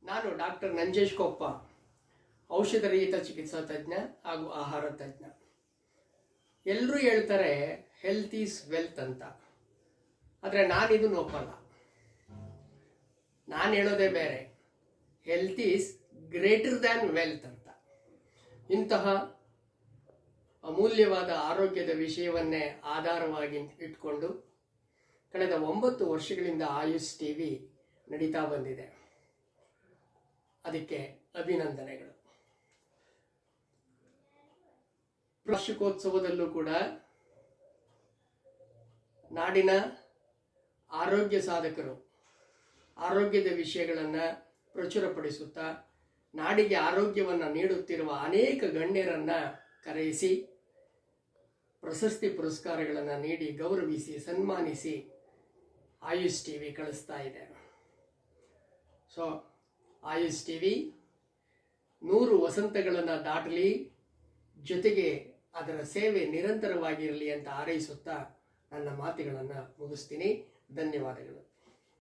ನಾನು ಡಾಕ್ಟರ್ ನಂಜೇಶ್ ಕೊಪ್ಪ, ಔಷಧರಹಿತ ಚಿಕಿತ್ಸಾ ತಜ್ಞ ಹಾಗೂ ಆಹಾರ ತಜ್ಞ. ಎಲ್ಲರೂ ಹೇಳ್ತಾರೆ ಹೆಲ್ತ್ ಈಸ್ ವೆಲ್ತ್ ಅಂತ, ಆದರೆ ನಾನಿದನ್ನು ಒಪ್ಪಲ್ಲ. ನಾನು ಹೇಳೋದೇ ಬೇರೆ, health is greater than wealth ಅಂತ. ಇಂತಹ ಅಮೂಲ್ಯವಾದ ಆರೋಗ್ಯದ ವಿಷಯವನ್ನೇ ಆಧಾರವಾಗಿ ಇಟ್ಕೊಂಡು ಕಳೆದ 9 ವರ್ಷಗಳಿಂದ ಆಯುಷ್ ಟಿವಿ ನಡೀತಾ ಬಂದಿದೆ. ಅದಕ್ಕೆ ಅಭಿನಂದನೆಗಳು. ವಾರ್ಷಿಕೋತ್ಸವದಲ್ಲೂ ಕೂಡ ನಾಡಿನ ಆರೋಗ್ಯ ಸಾಧಕರು ಆರೋಗ್ಯದ ವಿಷಯಗಳನ್ನು ಪ್ರಚುರಪಡಿಸುತ್ತಾ ನಾಡಿಗೆ ಆರೋಗ್ಯವನ್ನು ನೀಡುತ್ತಿರುವ ಅನೇಕ ಗಣ್ಯರನ್ನು ಕರೆಯಿಸಿ ಪ್ರಶಸ್ತಿ ಪುರಸ್ಕಾರಗಳನ್ನು ನೀಡಿ ಗೌರವಿಸಿ ಸನ್ಮಾನಿಸಿ ಆಯುಷ್ ಟಿವಿ ಕಳಿಸ್ತಾ ಇದೆ. ಸೊ ಆಯುಷ್ ಟಿವಿ 100 ವಸಂತಗಳನ್ನು ದಾಟಲಿ, ಜೊತೆಗೆ ಅದರ ಸೇವೆ ನಿರಂತರವಾಗಿರಲಿ ಅಂತ ಹಾರೈಸುತ್ತಾ ನನ್ನ ಮಾತುಗಳನ್ನು ಮುಗಿಸ್ತೀನಿ. ಧನ್ಯವಾದಗಳು.